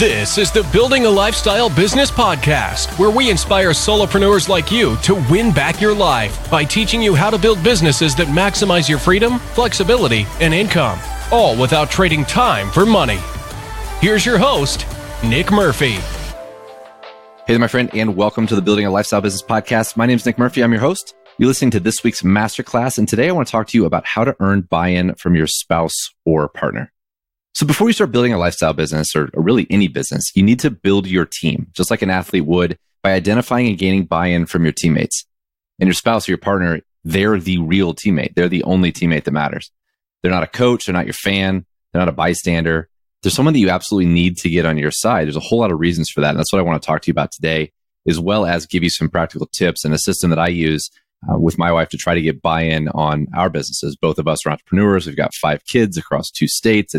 This is the Building a Lifestyle Business Podcast, where we inspire solopreneurs like you to win back your life by teaching you how to build businesses that maximize your freedom, flexibility, and income, all without trading time for money. Here's your host, Nick Murphy. Hey there, my friend, and welcome to the Building a Lifestyle Business Podcast. My name is Nick Murphy. I'm your host. You're listening to this week's masterclass, and today I want to talk to you about how to earn buy-in from your spouse or partner. So before you start building a lifestyle business or really any business, you need to build your team, just like an athlete would, by identifying and gaining buy-in from your teammates. And your spouse or your partner, they're the real teammate. They're the only teammate that matters. They're not a coach. They're not your fan. They're not a bystander. They're someone that you absolutely need to get on your side. There's a whole lot of reasons for that. And that's what I want to talk to you about today, as well as give you some practical tips and a system that I use with my wife to try to get buy-in on our businesses. Both of us are entrepreneurs. We've got 5 kids across 2 states.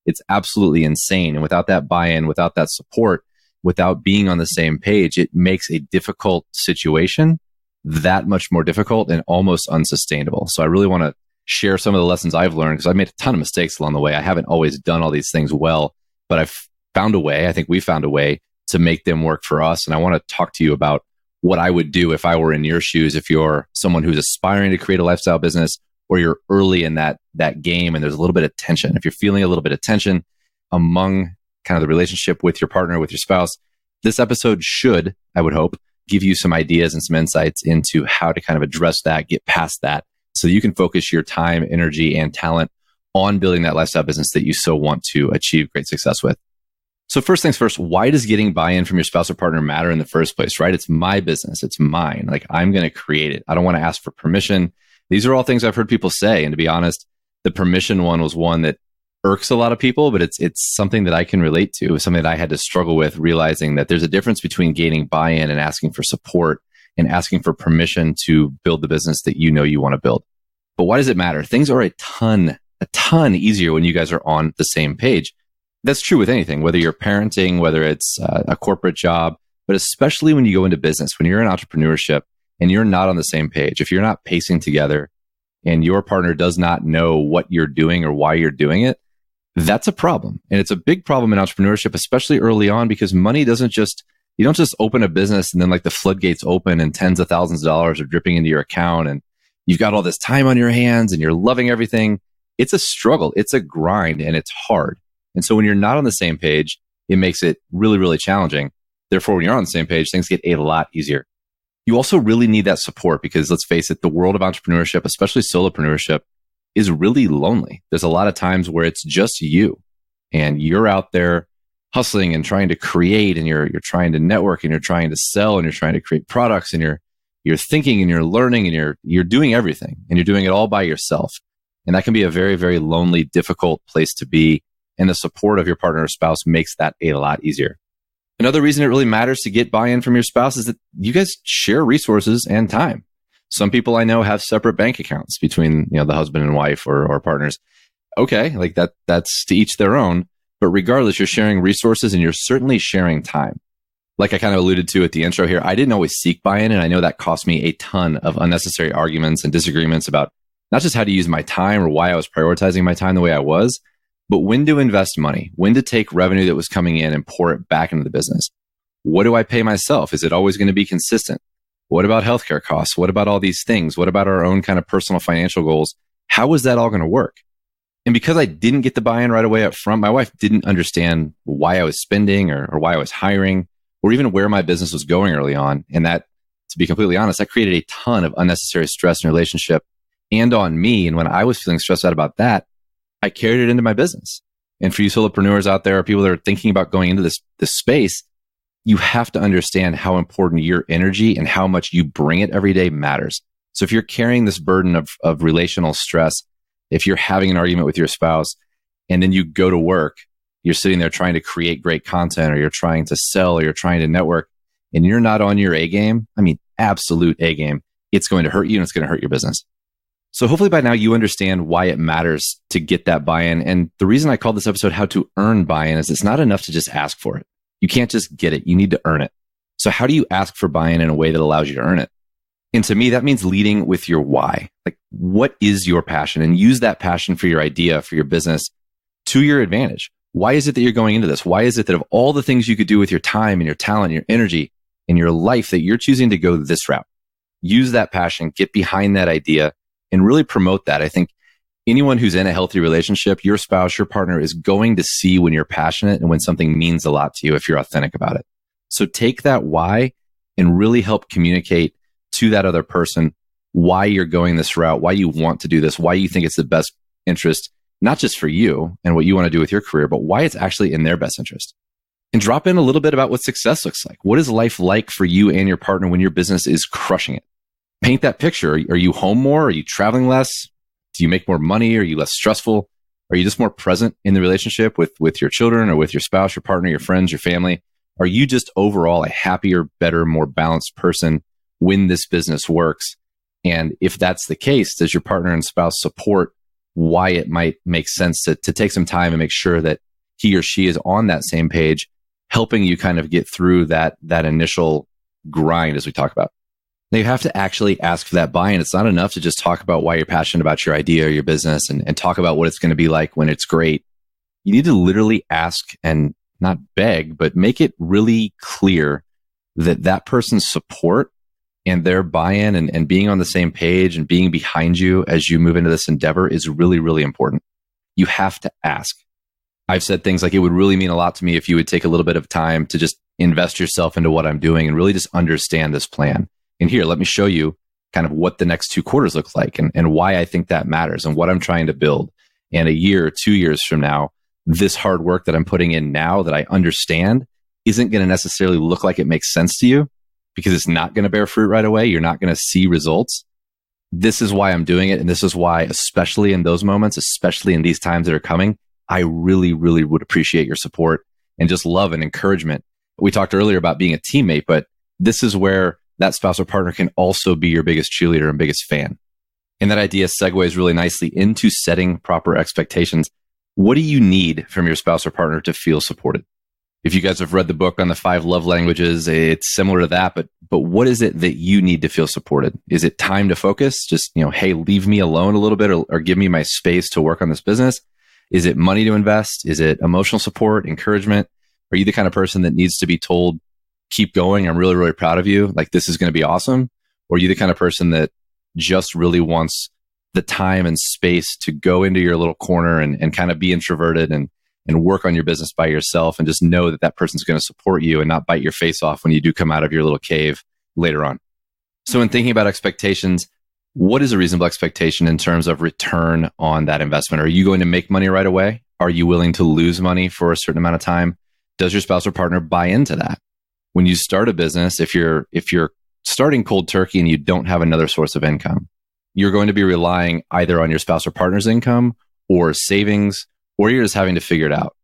It's absolutely insane. And without that buy-in, without that support, without being on the same page, it makes a difficult situation that much more difficult and almost unsustainable. So I really want to share some of the lessons I've learned, because I've made a ton of mistakes along the way. I haven't always done all these things well, but I've found a way. I think we found a way to make them work for us. And I want to talk to you about what I would do if I were in your shoes, if you're someone who's aspiring to create a lifestyle business, or you're early in that game and there's a little bit of tension. If you're feeling a little bit of tension among kind of the relationship with your partner, with your spouse, this episode should, I would hope, give you some ideas and some insights into how to kind of address that, get past that, so you can focus your time, energy, and talent on building that lifestyle business that you so want to achieve great success with. So first things first, why does getting buy-in from your spouse or partner matter in the first place, right? It's my business. It's mine. Like, I'm going to create it. I don't want to ask for permission. These are all things I've heard people say. And to be honest, the permission one was one that irks a lot of people, but it's something that I can relate to. It's something that I had to struggle with, realizing that there's a difference between gaining buy-in and asking for support and asking for permission to build the business that you know you want to build. But why does it matter? Things are a ton easier when you guys are on the same page. That's true with anything, whether you're parenting, whether it's a corporate job, but especially when you go into business, when you're in entrepreneurship and you're not on the same page, if you're not pacing together and your partner does not know what you're doing or why you're doing it, that's a problem. And it's a big problem in entrepreneurship, especially early on, because money you don't just open a business and then like the floodgates open and tens of thousands of dollars are dripping into your account and you've got all this time on your hands and you're loving everything. It's a struggle. It's a grind and it's hard. And so when you're not on the same page, it makes it really, really challenging. Therefore, when you're on the same page, things get a lot easier. You also really need that support because, let's face it, the world of entrepreneurship, especially solopreneurship, is really lonely. There's a lot of times where it's just you and you're out there hustling and trying to create, and you're trying to network, and you're trying to sell, and you're trying to create products, and you're thinking and you're learning and you're doing everything, and you're doing it all by yourself. And that can be a very, very lonely, difficult place to be. And the support of your partner or spouse makes that a lot easier. Another reason it really matters to get buy-in from your spouse is that you guys share resources and time. Some people I know have separate bank accounts between, the husband and wife or partners. Okay, like that's to each their own. But regardless, you're sharing resources and you're certainly sharing time. Like I kind of alluded to at the intro here, I didn't always seek buy-in, and I know that cost me a ton of unnecessary arguments and disagreements about not just how to use my time or why I was prioritizing my time the way I was, but when to invest money, when to take revenue that was coming in and pour it back into the business. What do I pay myself? Is it always going to be consistent? What about healthcare costs? What about all these things? What about our own kind of personal financial goals? How is that all going to work? And because I didn't get the buy-in right away up front, my wife didn't understand why I was spending or why I was hiring or even where my business was going early on. And that, to be completely honest, that created a ton of unnecessary stress in the relationship and on me. And when I was feeling stressed out about that, I carried it into my business. And for you solopreneurs out there, or people that are thinking about going into this space, you have to understand how important your energy and how much you bring it every day matters. So if you're carrying this burden of relational stress, if you're having an argument with your spouse and then you go to work, you're sitting there trying to create great content, or you're trying to sell, or you're trying to network, and you're not on your A game, absolute A game, it's going to hurt you and it's going to hurt your business. So hopefully by now you understand why it matters to get that buy-in. And the reason I called this episode How to Earn Buy-in is it's not enough to just ask for it. You can't just get it. You need to earn it. So how do you ask for buy-in in a way that allows you to earn it? And to me, that means leading with your why. Like, what is your passion? And use that passion for your idea, for your business, to your advantage. Why is it that you're going into this? Why is it that of all the things you could do with your time and your talent, your energy, and your life, that you're choosing to go this route? Use that passion, get behind that idea, and really promote that. I think anyone who's in a healthy relationship, your spouse, your partner is going to see when you're passionate and when something means a lot to you if you're authentic about it. So take that why and really help communicate to that other person why you're going this route, why you want to do this, why you think it's the best interest, not just for you and what you want to do with your career, but why it's actually in their best interest. And drop in a little bit about what success looks like. What is life like for you and your partner when your business is crushing it? Paint that picture. Are you home more? Are you traveling less? Do you make more money? Are you less stressful? Are you just more present in the relationship with your children or with your spouse, your partner, your friends, your family? Are you just overall a happier, better, more balanced person when this business works? And if that's the case, does your partner and spouse support why it might make sense to take some time and make sure that he or she is on that same page, helping you kind of get through that initial grind as we talk about? Now, you have to actually ask for that buy-in. It's not enough to just talk about why you're passionate about your idea or your business and talk about what it's going to be like when it's great. You need to literally ask and not beg, but make it really clear that that person's support and their buy-in and being on the same page and being behind you as you move into this endeavor is really, really important. You have to ask. I've said things like, it would really mean a lot to me if you would take a little bit of time to just invest yourself into what I'm doing and really just understand this plan. And here, let me show you kind of what the next 2 quarters look like and why I think that matters and what I'm trying to build. And a year or 2 years from now, this hard work that I'm putting in now that I understand isn't going to necessarily look like it makes sense to you because it's not going to bear fruit right away. You're not going to see results. This is why I'm doing it. And this is why, especially in those moments, especially in these times that are coming, I really, really would appreciate your support and just love and encouragement. We talked earlier about being a teammate, but this is where that spouse or partner can also be your biggest cheerleader and biggest fan. And that idea segues really nicely into setting proper expectations. What do you need from your spouse or partner to feel supported? If you guys have read the book on the 5 love languages, it's similar to that, but what is it that you need to feel supported? Is it time to focus? Just, hey, leave me alone a little bit or give me my space to work on this business? Is it money to invest? Is it emotional support, encouragement? Are you the kind of person that needs to be told, keep going, I'm really, really proud of you, like this is going to be awesome? Or are you the kind of person that just really wants the time and space to go into your little corner and kind of be introverted and work on your business by yourself and just know that that person's going to support you and not bite your face off when you do come out of your little cave later on? So in thinking about expectations, what is a reasonable expectation in terms of return on that investment? Are you going to make money right away? Are you willing to lose money for a certain amount of time? Does your spouse or partner buy into that? When you start a business, if you're starting cold turkey and you don't have another source of income, you're going to be relying either on your spouse or partner's income or savings, or you're just having to figure it out.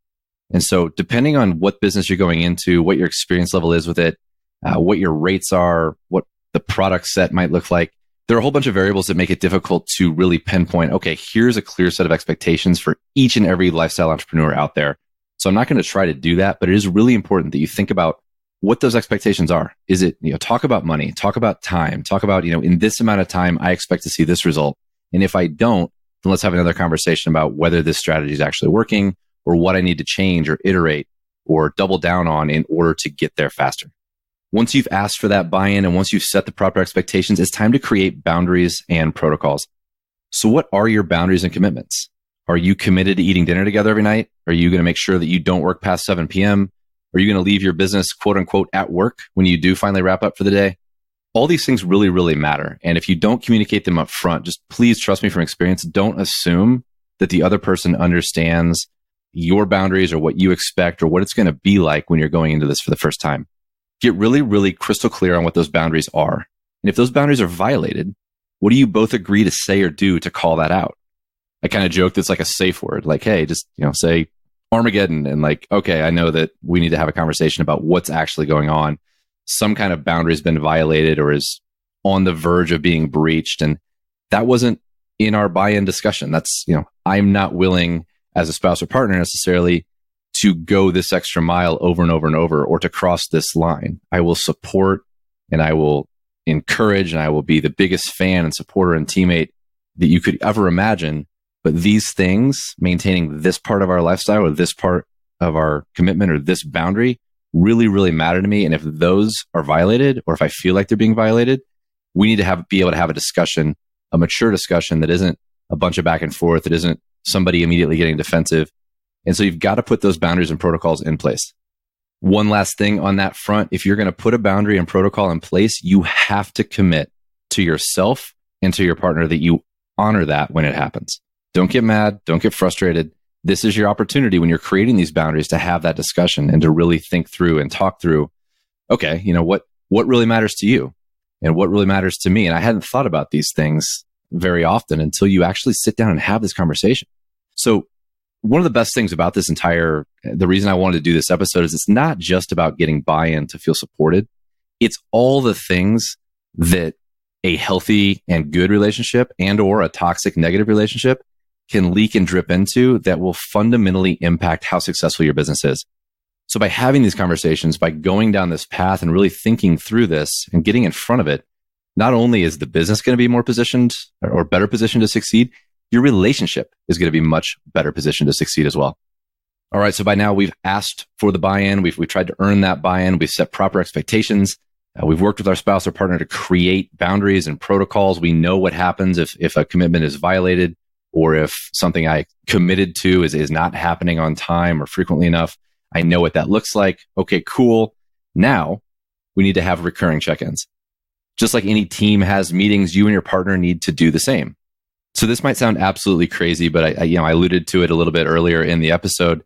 And so depending on what business you're going into, what your experience level is with it, what your rates are, what the product set might look like, there are a whole bunch of variables that make it difficult to really pinpoint, okay, here's a clear set of expectations for each and every lifestyle entrepreneur out there. So I'm not going to try to do that, but it is really important that you think about what those expectations are. Is it, talk about money, talk about time, talk about, in this amount of time, I expect to see this result. And if I don't, then let's have another conversation about whether this strategy is actually working or what I need to change or iterate or double down on in order to get there faster. Once you've asked for that buy-in and once you've set the proper expectations, it's time to create boundaries and protocols. So what are your boundaries and commitments? Are you committed to eating dinner together every night? Are you going to make sure that you don't work past 7 p.m.? Are you going to leave your business, quote unquote, at work when you do finally wrap up for the day? All these things really, really matter. And if you don't communicate them up front, just please trust me from experience, don't assume that the other person understands your boundaries or what you expect or what it's going to be like when you're going into this for the first time. Get really, really crystal clear on what those boundaries are. And if those boundaries are violated, what do you both agree to say or do to call that out? I kind of joke that's like a safe word, like, hey, just, say Armageddon and like, okay, I know that we need to have a conversation about what's actually going on. Some kind of boundary has been violated or is on the verge of being breached. And that wasn't in our buy-in discussion. That's, I'm not willing as a spouse or partner necessarily to go this extra mile over and over and over or to cross this line. I will support and I will encourage and I will be the biggest fan and supporter and teammate that you could ever imagine. But these things, maintaining this part of our lifestyle or this part of our commitment or this boundary really, really matter to me. And if those are violated, or if I feel like they're being violated, we need to be able to have a discussion, a mature discussion that isn't a bunch of back and forth. That isn't somebody immediately getting defensive. And so you've got to put those boundaries and protocols in place. One last thing on that front, if you're going to put a boundary and protocol in place, you have to commit to yourself and to your partner that you honor that when it happens. Don't get mad. Don't get frustrated. This is your opportunity when you're creating these boundaries to have that discussion and to really think through and talk through, okay, what really matters to you and what really matters to me? And I hadn't thought about these things very often until you actually sit down and have this conversation. So one of the best things about the reason I wanted to do this episode is it's not just about getting buy-in to feel supported. It's all the things that a healthy and good relationship and or a toxic negative relationship can leak and drip into that will fundamentally impact how successful your business is. So by having these conversations, by going down this path and really thinking through this and getting in front of it, not only is the business going to be more positioned or better positioned to succeed, your relationship is going to be much better positioned to succeed as well. All right. So by now we've asked for the buy-in. We've tried to earn that buy-in. We've set proper expectations. We've worked with our spouse or partner to create boundaries and protocols. We know what happens if a commitment is violated or if something I committed to is not happening on time or frequently enough. I know what that looks like. Okay, cool. Now we need to have recurring check-ins. Just like any team has meetings, you and your partner need to do the same. So this might sound absolutely crazy, but I alluded to it a little bit earlier in the episode.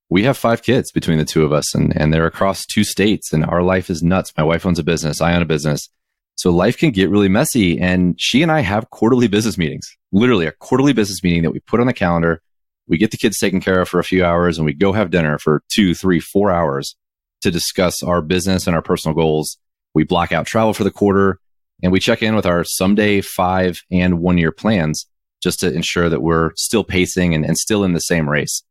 We have 5 kids between the two of us, and they're across 2 states, and our life is nuts. My wife owns a business. I own a business. So life can get really messy, and she and I have quarterly business meetings, literally a quarterly business meeting that we put on the calendar. We get the kids taken care of for a few hours, and we go have dinner for 2, 3, 4 hours to discuss our business and our personal goals. We block out travel for the quarter, and we check in with our someday 5 and 1 year plans just to ensure that we're still pacing and still in the same race.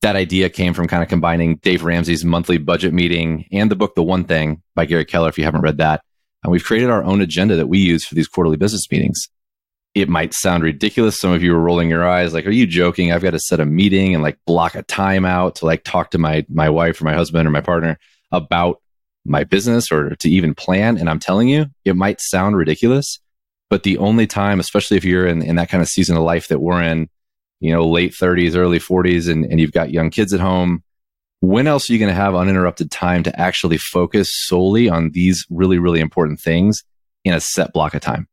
That idea came from kind of combining Dave Ramsey's monthly budget meeting and the book, The One Thing by Gary Keller, if you haven't read that. And we've created our own agenda that we use for these quarterly business meetings. It might sound ridiculous. Some of you are rolling your eyes like, are you joking? I've got to set a meeting and block a time out to talk to my wife or my husband or my partner about my business or to even plan. And I'm telling you, it might sound ridiculous, but the only time, especially if you're in that kind of season of life that we're in, late 30s, early 40s, and you've got young kids at home, when else are you going to have uninterrupted time to actually focus solely on these really, really important things in a set block of time?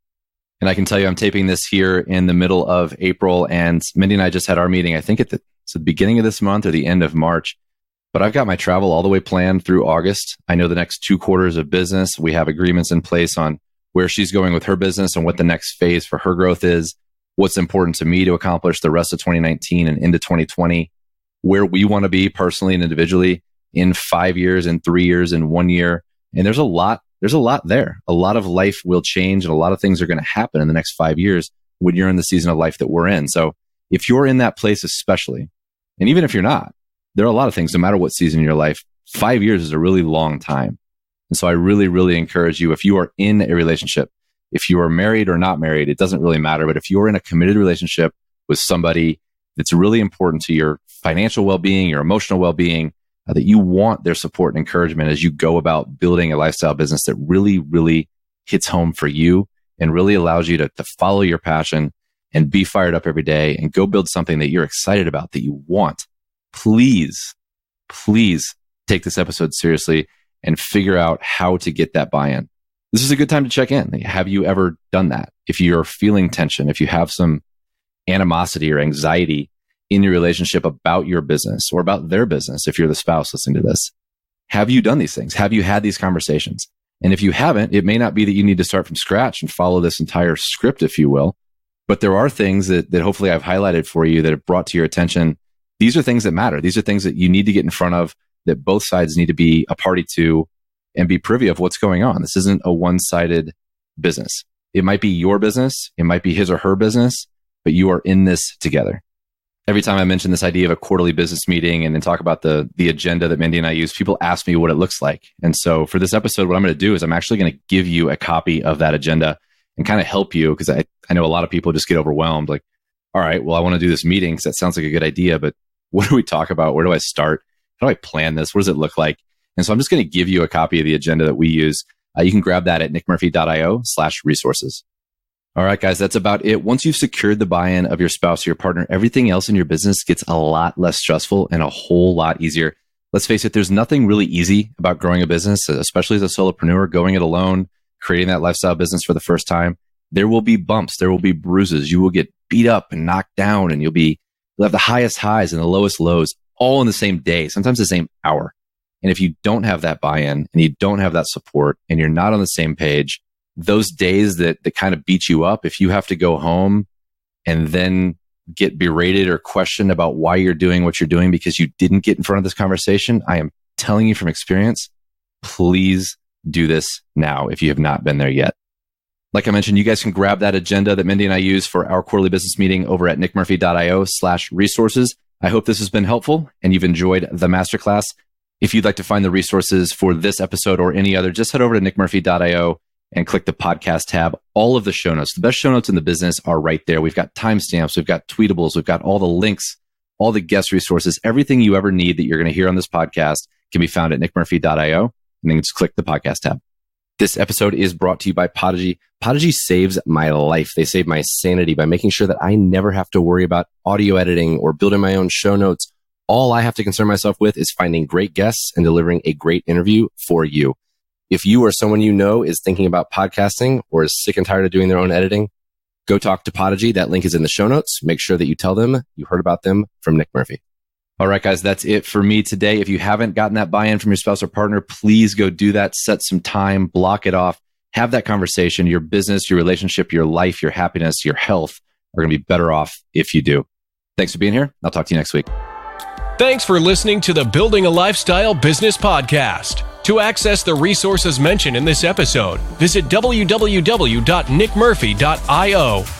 And I can tell you, I'm taping this here in the middle of April, and Mindy and I just had our meeting, I think it's the beginning of this month or the end of March. But I've got my travel all the way planned through August. I know the next 2 quarters of business. We have agreements in place on where she's going with her business and what the next phase for her growth is, what's important to me to accomplish the rest of 2019 and into 2020, where we want to be personally and individually in 5 years, in 3 years, in 1 year. And there's a lot there. A lot of life will change and a lot of things are going to happen in the next 5 years when you're in the season of life that we're in. So if you're in that place, especially, and even if you're not, there are a lot of things, no matter what season in your life, 5 years is a really long time. And so I really, really encourage you, if you are in a relationship, if you are married or not married, it doesn't really matter. But if you're in a committed relationship with somebody that's really important to your financial well-being, your emotional well-being, that you want their support and encouragement as you go about building a lifestyle business that really, really hits home for you and really allows you to follow your passion and be fired up every day and go build something that you're excited about, that you want. Please take this episode seriously and figure out how to get that buy-in. This is a good time to check in. Have you ever done that? If you're feeling tension, if you have some animosity or anxiety in your relationship about your business or about their business, if you're the spouse listening to this, have you done these things? Have you had these conversations? And if you haven't, it may not be that you need to start from scratch and follow this entire script, if you will, but there are things that hopefully I've highlighted for you that have brought to your attention. These are things that matter. These are things that you need to get in front of, that both sides need to be a party to and be privy of what's going on. This isn't a one-sided business. It might be your business. It might be his or her business, but you are in this together. Every time I mention this idea of a quarterly business meeting and then talk about the agenda that Mindy and I use, people ask me what it looks like. And so for this episode, what I'm going to do is I'm actually going to give you a copy of that agenda and kind of help you, because I know a lot of people just get overwhelmed. Like, all right, well, I want to do this meeting because that sounds like a good idea, but what do we talk about? Where do I start? How do I plan this? What does it look like? And so I'm just going to give you a copy of the agenda that we use. You can grab that at nickmurphy.io/resources. All right, guys, that's about it. Once you've secured the buy-in of your spouse or your partner, everything else in your business gets a lot less stressful and a whole lot easier. Let's face it, there's nothing really easy about growing a business, especially as a solopreneur, going it alone, creating that lifestyle business for the first time. There will be bumps. There will be bruises. You will get beat up and knocked down, and you'll have the highest highs and the lowest lows all in the same day, sometimes the same hour. And if you don't have that buy-in and you don't have that support and you're not on the same page, those days that kind of beat you up, if you have to go home and then get berated or questioned about why you're doing what you're doing because you didn't get in front of this conversation, I am telling you from experience, please do this now if you have not been there yet. Like I mentioned, you guys can grab that agenda that Mindy and I use for our quarterly business meeting over at nickmurphy.io/resources. I hope this has been helpful and you've enjoyed the masterclass. If you'd like to find the resources for this episode or any other, just head over to nickmurphy.io and click the podcast tab. All of the show notes, the best show notes in the business are right there. We've got timestamps, we've got tweetables, we've got all the links, all the guest resources, everything you ever need that you're going to hear on this podcast can be found at nickmurphy.io, and then just click the podcast tab. This episode is brought to you by Podigy. Podigy saves my life. They save my sanity by making sure that I never have to worry about audio editing or building my own show notes. All I have to concern myself with is finding great guests and delivering a great interview for you. If you or someone you know is thinking about podcasting or is sick and tired of doing their own editing, go talk to Podigy. That link is in the show notes. Make sure that you tell them you heard about them from Nick Murphy. All right, guys, that's it for me today. If you haven't gotten that buy-in from your spouse or partner, please go do that. Set some time, block it off, have that conversation. Your business, your relationship, your life, your happiness, your health are going to be better off if you do. Thanks for being here. I'll talk to you next week. Thanks for listening to the Building a Lifestyle Business Podcast. To access the resources mentioned in this episode, visit www.nickmurphy.io.